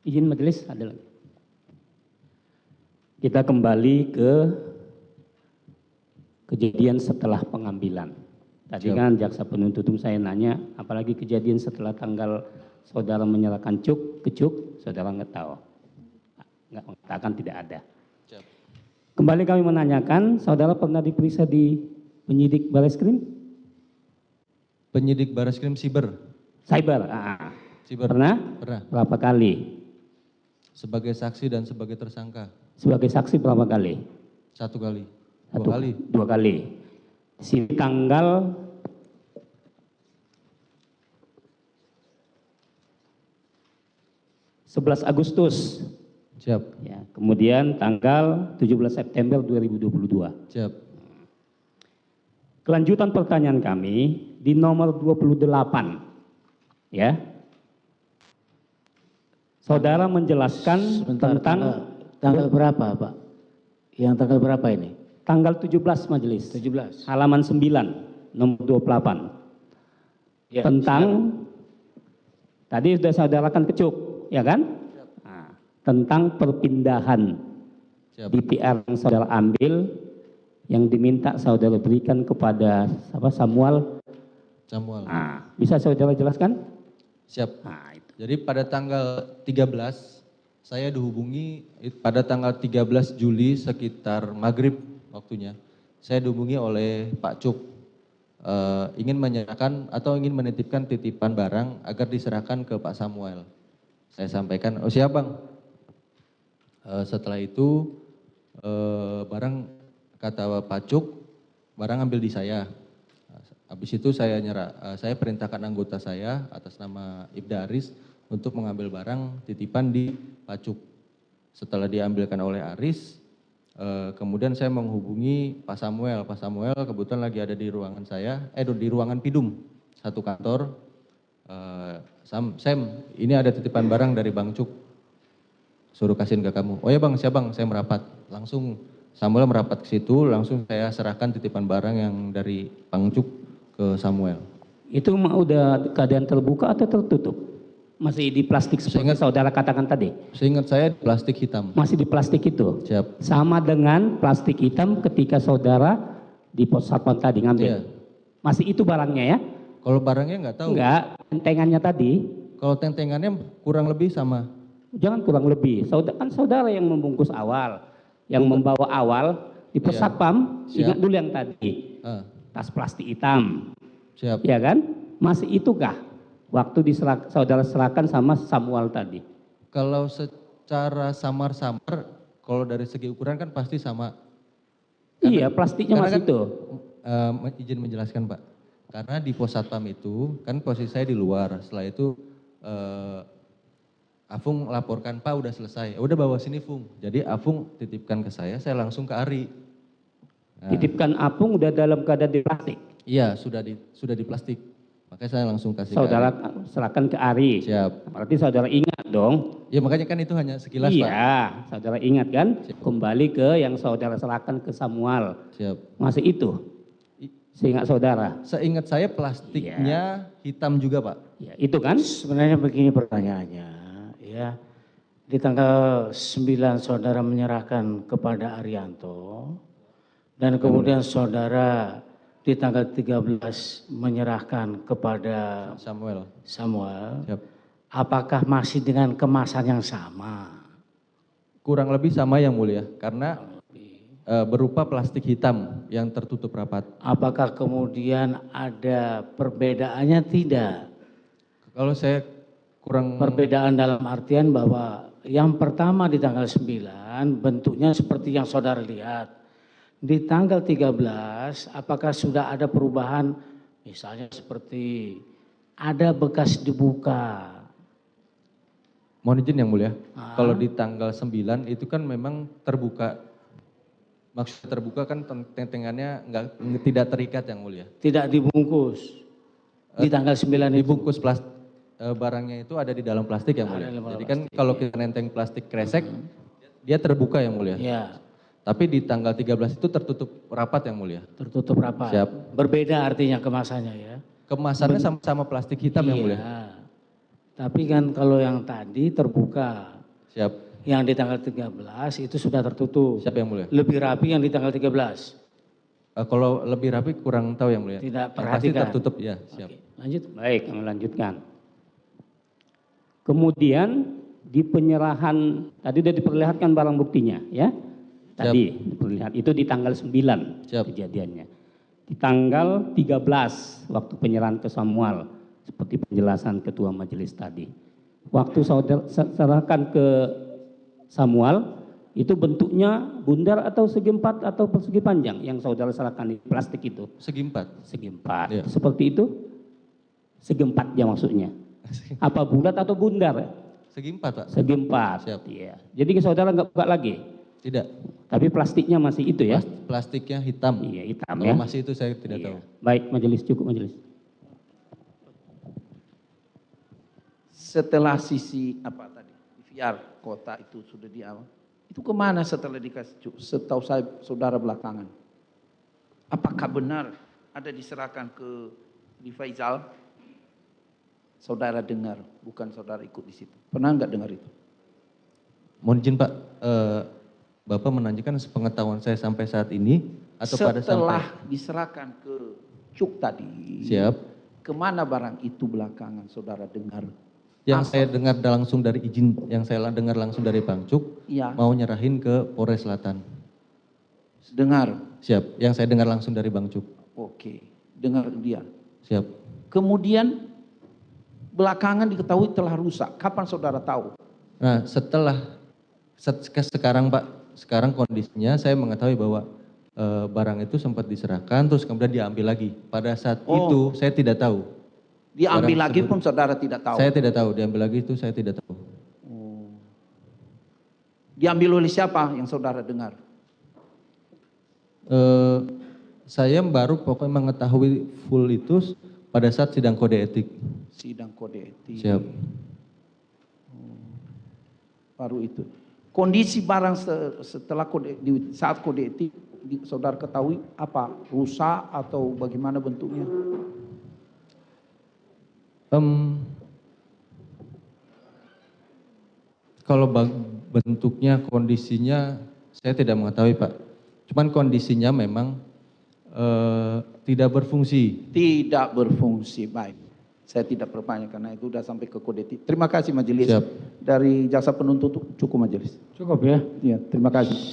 Izin majelis, ada lagi. Kita kembali ke kejadian setelah pengambilan. Tadi kan jaksa penuntut umum saya nanya, apalagi kejadian setelah tanggal saudara menyerahkan ke cuk, saudara nggak tahu. Nggak mengatakan tidak ada. Siap. Kembali kami menanyakan, saudara pernah diperiksa di penyidik Bareskrim? Penyidik Bareskrim Siber. Cyber, Siber. Pernah? Pernah. Berapa kali? Sebagai saksi dan sebagai tersangka. Sebagai saksi berapa kali? 1 kali. 2 Satu, kali. 2 kali. Si tanggal 11 Agustus. Siap. Ya, kemudian tanggal 17 September 2022. Siap. Kelanjutan pertanyaan kami di nomor 28. Ya. Saudara menjelaskan Sebentar, tentang tanggal berapa, Pak? Yang tanggal berapa ini? tanggal 17 majelis. 17. Halaman 9 nomor 28. Ya, Tentang tadi sudah saudara kan kecuk, ya kan? Nah, tentang perpindahan Siap. DPR yang saudara ambil yang diminta saudara berikan kepada Samuel. Samuel. Nah, bisa saudara jelaskan? Siap. Nah, itu. Jadi pada tanggal 13 saya dihubungi pada tanggal 13 Juli sekitar maghrib waktunya. Saya dihubungi oleh Pak Cuk ingin menyerahkan atau ingin menitipkan titipan barang agar diserahkan ke Pak Samuel. Saya sampaikan, oh siap Bang. Setelah itu barang kata Pak Cuk, barang ambil di saya. Habis itu saya perintahkan anggota saya atas nama Ibda Aris untuk mengambil barang titipan di Pak Cuk. Setelah diambilkan oleh Aris, kemudian saya menghubungi Pak Samuel. Pak Samuel kebetulan lagi ada di ruangan saya, di ruangan Pidum, satu kantor. Sam, ini ada titipan barang dari Bang Cuk. Suruh kasihin ke kamu. Oh ya Bang, siap Bang, saya merapat. Langsung Samuel merapat ke situ, langsung saya serahkan titipan barang yang dari Bang Cuk ke Samuel. Itu udah keadaan terbuka atau tertutup? Masih di plastik seperti saudara katakan tadi? Seingat saya plastik hitam. Masih di plastik itu? Siap. Sama dengan plastik hitam ketika saudara di pos satpam tadi ngambil? Iya. Masih itu barangnya ya? Kalau barangnya nggak tahu. Enggak, tentengannya tadi. Kalau tentengannya kurang lebih sama. Jangan kurang lebih, saudara yang membungkus awal, yang membawa awal di pos Iya. satpam, Siap. ingat dulu yang tadi, tas plastik hitam, Siap. ya kan? Masih itukah waktu saudara serahkan sama Samuel tadi? Kalau secara samar-samar, kalau dari segi ukuran kan pasti sama. Iya, plastiknya masih itu. Izin menjelaskan Pak. Karena di pos satpam itu, kan posisi saya di luar. Setelah itu Afung laporkan, Pak udah selesai. Udah bawa sini Fung. Jadi Afung titipkan ke saya langsung ke Ari. Nah, Titipkan apung udah dalam keadaan di plastik. iya, sudah di plastik. Makanya saya langsung kasih Saudara ke Ari. serahkan ke Ari. Siap. Berarti saudara ingat dong. Ya makanya kan itu hanya sekilas Pak. Iya, saudara ingat kan? Siap. Kembali ke yang saudara serahkan ke Samuel. Siap. Masih itu? Seingat saudara? Seingat saya plastiknya hitam juga Pak. Ya, itu kan? Sebenarnya begini pertanyaannya, ya. Di tanggal 9 saudara menyerahkan kepada Arianto dan kemudian saudara di tanggal 13 menyerahkan kepada Samuel. Samuel. Siap. Apakah masih dengan kemasan yang sama? Kurang lebih sama yang mulia, karena berupa plastik hitam yang tertutup rapat. Apakah kemudian ada perbedaannya? Tidak. Kalau saya kurang... Perbedaan dalam artian bahwa yang pertama di tanggal 9 bentuknya seperti yang saudara lihat. Di tanggal 13 apakah sudah ada perubahan, misalnya seperti ada bekas dibuka? Mohon izin yang mulia, kalau di tanggal 9 itu kan memang terbuka. Maksudnya terbuka kan tentengannya tidak terikat yang mulia. Tidak dibungkus di tanggal 9 itu? Dibungkus plastik, barangnya itu ada di dalam plastik yang mulia. Jadi kan kalau kita nenteng plastik kresek, dia terbuka yang mulia. Ya. Tapi di tanggal 13 itu tertutup rapat yang mulia. Tertutup rapat. Siap. Berbeda artinya kemasannya ya? Kemasannya sama-sama plastik hitam yang mulia. Iya. Tapi kan kalau yang tadi terbuka. Siap. Yang di tanggal 13 itu sudah tertutup. Siap yang mulia. Lebih rapi yang di tanggal 13. Kalau lebih rapi kurang tahu yang mulia. Tidak Yang pasti perhatikan. tertutup ya, siap. Oke, lanjut. Baik, kami lanjutkan. Kemudian di penyerahan, tadi sudah diperlihatkan barang buktinya ya. Tadi diperlihat, itu di tanggal 9 Siap. kejadiannya. Di tanggal 13 waktu penyerahan ke Samuel, seperti penjelasan ketua majelis tadi. Waktu saudara serahkan ke Samuel, itu bentuknya bundar atau segi empat atau persegi panjang yang saudara serahkan di plastik itu? Segi 4. Segi empat. Iya. Seperti itu? Segi empat ya maksudnya. Apa bulat atau bundar? Segi 4 Pak? Segi empat. Siap. Iya. Jadi saudara nggak buka lagi? Tidak. Tapi plastiknya masih itu ya? Plastiknya hitam. Iya, hitam Kalau ya. masih itu saya tidak Iya. tahu. Baik, majelis, cukup majelis. Setelah sisi apa tadi, VR kota itu sudah diawal, itu kemana setelah dikasih cuk? Setahu saya saudara belakangan. Apakah benar ada diserahkan ke di Faisal? Saudara dengar, bukan saudara ikut di situ. Pernah nggak dengar itu? Mohon izin Pak, Bapak menanyakan sepengetahuan saya sampai saat ini atau pada Setelah sampai? diserahkan ke cuk tadi, Siap. kemana barang itu belakangan saudara dengar? Yang saya dengar langsung dari izin, yang saya dengar langsung dari Bang Cuk, Iya, mau nyerahin ke Polres Selatan. dengar. Siap, yang saya dengar langsung dari Bang Cuk. Oke, dengar dia. Siap. Kemudian belakangan diketahui telah rusak. Kapan saudara tahu? Nah setelah sekarang Pak, sekarang kondisinya saya mengetahui bahwa barang itu sempat diserahkan terus kemudian diambil lagi. Pada saat itu saya tidak tahu. Diambil Barang lagi tersebut. pun saudara tidak tahu. Saya tidak tahu, diambil lagi itu saya tidak tahu. Diambil oleh siapa yang saudara dengar? Saya baru pokoknya mengetahui full itu pada saat sidang kode etik. Sidang kode etik. Siap. Baru itu. Kondisi barang setelah di saat kode etik saudara ketahui apa? Rusak atau bagaimana bentuknya? Kalau bentuknya, kondisinya saya tidak mengetahui Pak. Cuman kondisinya memang tidak berfungsi. Tidak berfungsi. Baik. Saya tidak bertanya karena itu sudah sampai ke kode etik. Terima kasih majelis. Siap. Dari jaksa penuntut cukup majelis. Cukup ya. Iya, terima kasih.